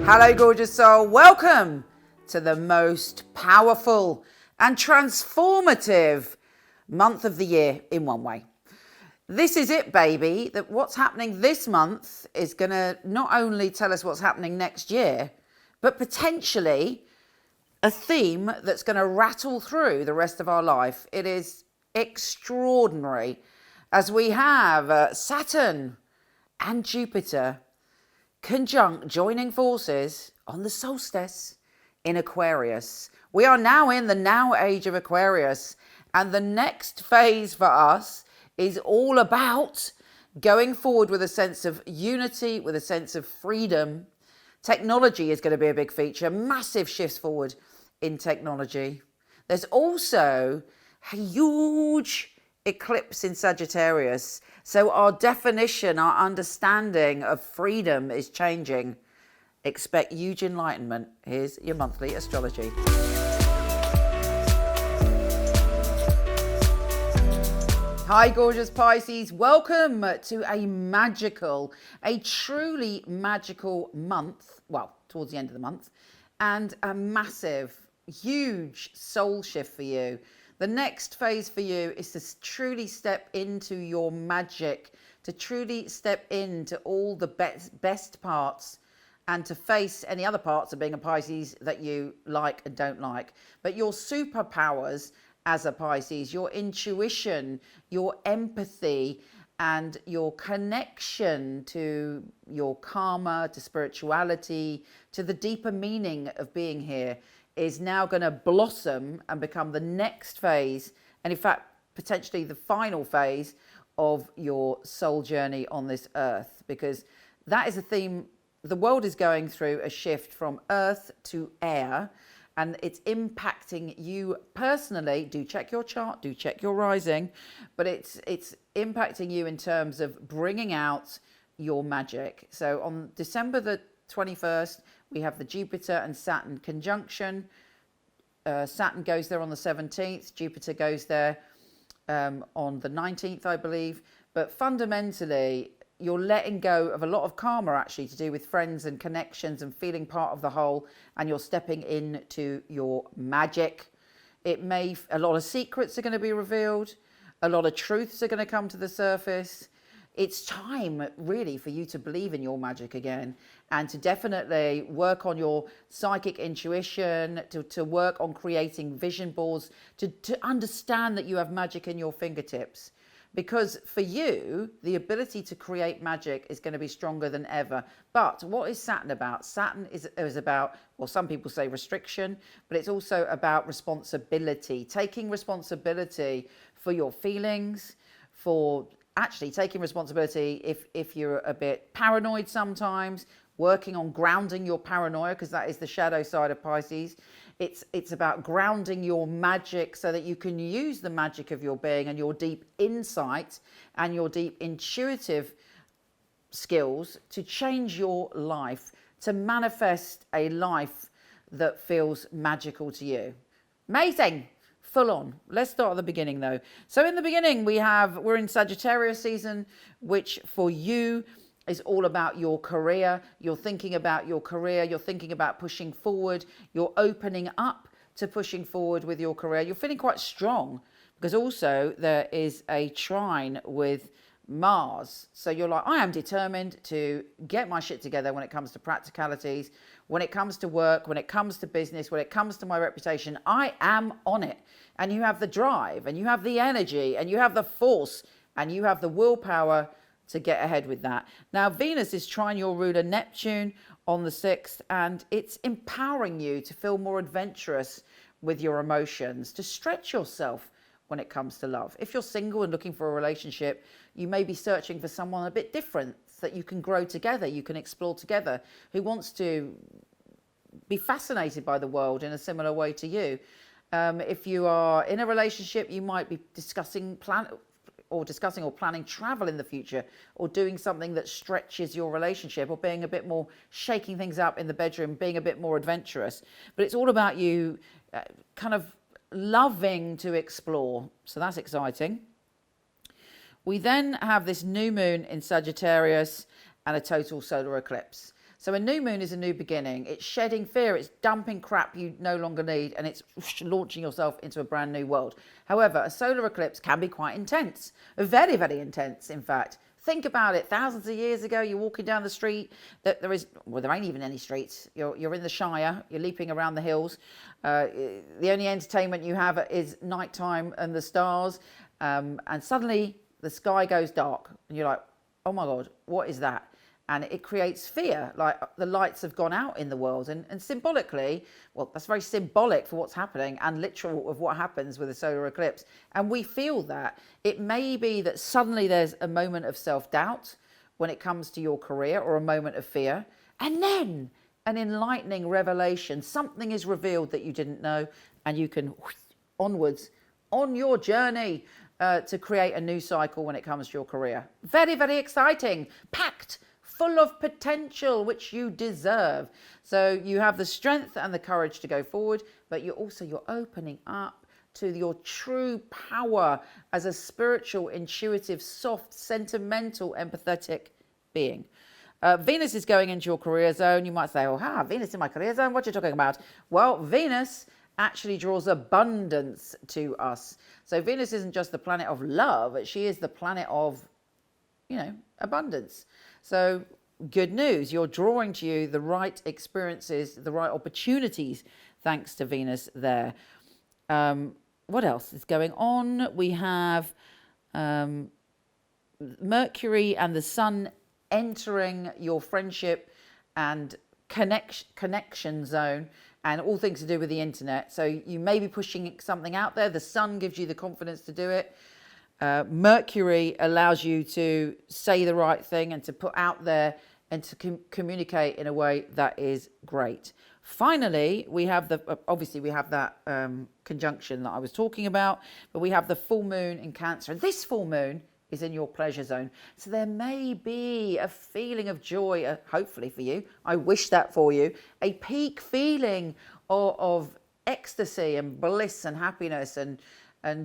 Hello, gorgeous soul. Welcome to the most powerful and transformative month of the year in one way. This is it, baby. That what's happening this month is going to not only tell us what's happening next year, but potentially a theme that's going to rattle through the rest of our life. It is extraordinary as we have Saturn and Jupiter conjunct, joining forces on the solstice in Aquarius. We are now in the now age of Aquarius, and the next phase for us is all about going forward with a sense of unity, with a sense of freedom. Technology is going to be a big feature, massive shifts forward in technology. There's also a huge eclipse in Sagittarius. So our definition, our understanding of freedom is changing. Expect huge enlightenment. Here's your monthly astrology. Hi, gorgeous Pisces. Welcome to a truly magical month. Well, towards the end of the month. And a massive, huge soul shift for you. The next phase for you is to truly step into your magic, to truly step into all the best parts, and to face any other parts of being a Pisces that you like and don't like. But your superpowers as a Pisces, your intuition, your empathy, and your connection to your karma, to spirituality, to the deeper meaning of being here, is now going to blossom and become the next phase, and in fact, potentially the final phase of your soul journey on this earth, because that is a theme. The world is going through a shift from earth to air, and it's impacting you personally. Do check your chart, do check your rising, but it's impacting you in terms of bringing out your magic. So on December the 21st, we have the Jupiter and Saturn conjunction. Saturn goes there on the 17th. Jupiter goes there on the 19th, I believe. But fundamentally, you're letting go of a lot of karma, actually, to do with friends and connections and feeling part of the whole. And you're stepping into your magic. A lot of secrets are going to be revealed. A lot of truths are going to come to the surface. It's time, really, for you to believe in your magic again, and to definitely work on your psychic intuition, to work on creating vision boards, to understand that you have magic in your fingertips. Because for you, the ability to create magic is going to be stronger than ever. But what is Saturn about? Saturn is about, well, some people say restriction, but it's also about responsibility, taking responsibility for your feelings, for actually taking responsibility if you're a bit paranoid sometimes, working on grounding your paranoia, because that is the shadow side of Pisces. It's about grounding your magic so that you can use the magic of your being and your deep insight and your deep intuitive skills to change your life, to manifest a life that feels magical to you. Amazing. Full on. Let's start at the beginning, though. So in the beginning, we're in Sagittarius season, which for you is all about your career. You're thinking about your career. You're thinking about pushing forward. You're opening up to pushing forward with your career. You're feeling quite strong because also there is a trine with Mars. So you're like, I am determined to get my shit together when it comes to practicalities, when it comes to work, when it comes to business, when it comes to my reputation. I am on it. And you have the drive, and you have the energy, and you have the force, and you have the willpower to get ahead with that. Now, Venus is trine your ruler Neptune on the 6th, and it's empowering you to feel more adventurous with your emotions, to stretch yourself when it comes to love. If you're single and looking for a relationship, you may be searching for someone a bit different that you can grow together, you can explore together, who wants to be fascinated by the world in a similar way to you. If you are in a relationship, you might be discussing or planning travel in the future, or doing something that stretches your relationship, or being a bit more, shaking things up in the bedroom, being a bit more adventurous. But it's all about you kind of loving to explore. So that's exciting. We then have this new moon in Sagittarius and a total solar eclipse. So a new moon is a new beginning. It's shedding fear. It's dumping crap you no longer need, and it's launching yourself into a brand new world. However, a solar eclipse can be quite intense. Very, very intense, in fact. Think about it. Thousands of years ago, you're walking down the street. There ain't even any streets. You're in the Shire. You're leaping around the hills. The only entertainment you have is nighttime and the stars. And suddenly the sky goes dark, and you're like, "Oh my God, what is that?" And it creates fear, like the lights have gone out in the world. And symbolically, well, that's very symbolic for what's happening and literal of what happens with a solar eclipse. And we feel that. It may be that suddenly there's a moment of self-doubt when it comes to your career, or a moment of fear. And then an enlightening revelation. Something is revealed that you didn't know, and you can onwards on your journey to create a new cycle when it comes to your career. Very, very exciting. Packed full of potential, which you deserve. So you have the strength and the courage to go forward, but you're opening up to your true power as a spiritual, intuitive, soft, sentimental, empathetic being. Venus is going into your career zone. You might say, "Oh, Venus in my career zone? What are you talking about?" Well, Venus actually draws abundance to us. So Venus isn't just the planet of love, she is the planet of, abundance. So good news, you're drawing to you the right experiences, the right opportunities, thanks to Venus there. What else is going on? We have Mercury and the Sun entering your friendship and connection zone, and all things to do with the internet. So you may be pushing something out there. The Sun gives you the confidence to do it. Mercury allows you to say the right thing and to put out there and to communicate in a way that is great. Finally, we have that conjunction that I was talking about, but we have the full moon in Cancer. And this full moon is in your pleasure zone. So there may be a feeling of joy, hopefully for you. I wish that for you. A peak feeling of ecstasy and bliss and happiness and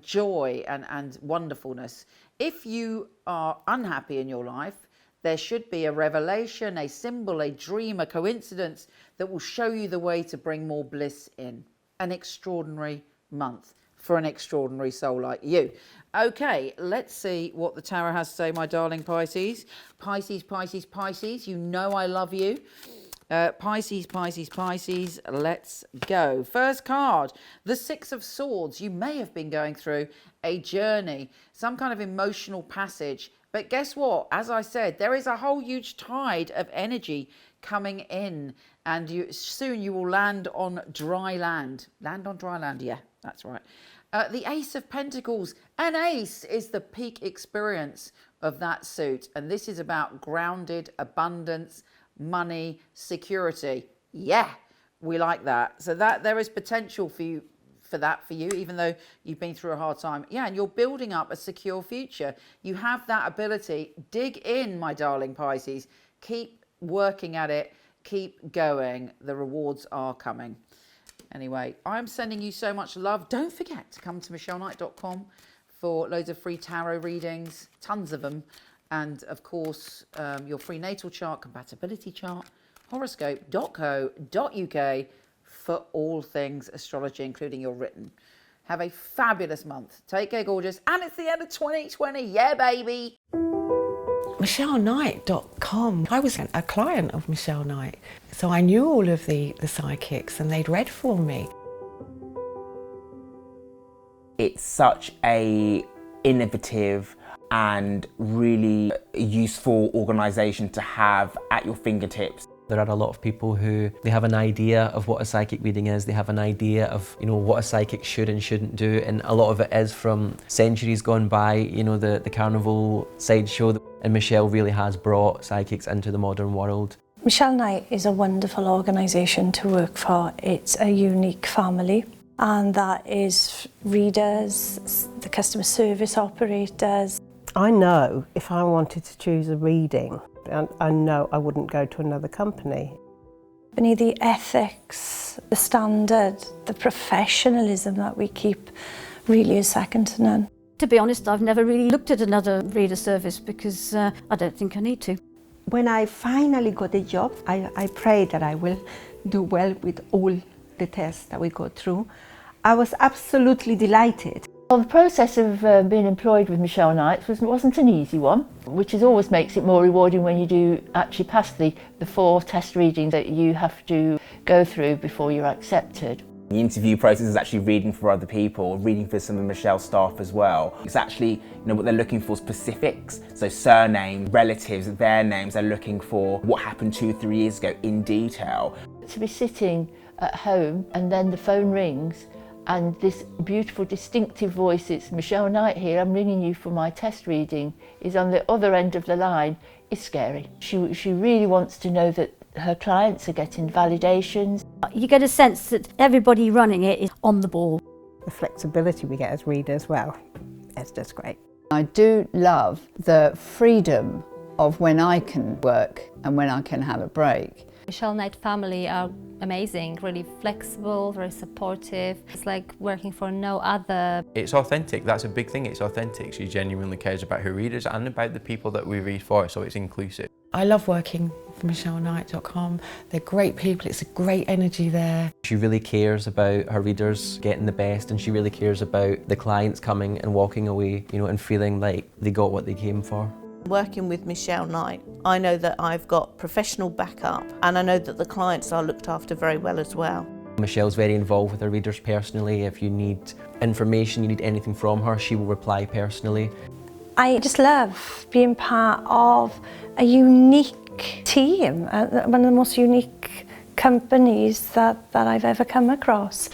joy and wonderfulness. If you are unhappy in your life, there should be a revelation, a symbol, a dream, a coincidence that will show you the way to bring more bliss in. An extraordinary month for an extraordinary soul like you. Okay, let's see what the tarot has to say, my darling Pisces. Pisces, Pisces, Pisces, you know I love you. Pisces, Pisces, Pisces, let's go. First card, the Six of Swords. You may have been going through a journey, some kind of emotional passage. But guess what? As I said, there is a whole huge tide of energy coming in, and soon you will land on dry land. Land on dry land, yeah, that's right. The Ace of Pentacles. An ace is the peak experience of that suit. And this is about grounded abundance, money, security. Yeah, we like that. So that there is potential for you, even though you've been through a hard time. Yeah, and you're building up a secure future. You have that ability. Dig in, my darling Pisces. Keep working at it. Keep going. The rewards are coming. Anyway, I'm sending you so much love. Don't forget to come to michelleknight.com for loads of free tarot readings, tons of them. And of course, your free natal chart, compatibility chart, horoscope.co.uk for all things astrology, including your written. Have a fabulous month. Take care, gorgeous. And it's the end of 2020. Yeah, baby. MichelleKnight.com. I was a client of Michele Knight, so I knew all of the psychics and they'd read for me. It's such a innovative and really useful organisation to have at your fingertips. There are a lot of people who they have an idea of what a psychic reading is, they have an idea of what a psychic should and shouldn't do, and a lot of it is from centuries gone by, the carnival sideshow, and Michele really has brought psychics into the modern world. Michele Knight is a wonderful organisation to work for. It's a unique family, and that is readers, the customer service operators. I know if I wanted to choose a reading, I know I wouldn't go to another company. The ethics, the standard, the professionalism that we keep really is second to none. To be honest, I've never really looked at another reader service because I don't think I need to. When I finally got a job, I prayed that I will do well with all the tests that we go through. I was absolutely delighted. Well, the process of being employed with Michele Knight wasn't an easy one, which always makes it more rewarding when you do actually pass the 4 test readings that you have to go through before you're accepted. The interview process is actually reading for other people, reading for some of Michelle's staff as well. It's actually, what they're looking for, specifics, so surname, relatives, their names. They're looking for what happened 2-3 years ago in detail. To be sitting at home and then the phone rings and this beautiful distinctive voice, it's Michele Knight here, I'm ringing you for my test reading, is on the other end of the line, is scary. She really wants to know that her clients are getting validations. You get a sense that everybody running it is on the ball. The flexibility we get as readers, well, it's just great. I do love the freedom of when I can work and when I can have a break. Michele Knight family are amazing, really flexible, very supportive. It's like working for no other. It's authentic, that's a big thing, it's authentic. She genuinely cares about her readers and about the people that we read for, so it's inclusive. I love working for MichelleKnight.com. They're great people, it's a great energy there. She really cares about her readers getting the best, and she really cares about the clients coming and walking away, and feeling like they got what they came for. Working with Michele Knight, I know that I've got professional backup and I know that the clients are looked after very well as well. Michelle's very involved with her readers personally. If you need information, you need anything from her, she will reply personally. I just love being part of a unique team, one of the most unique companies that I've ever come across.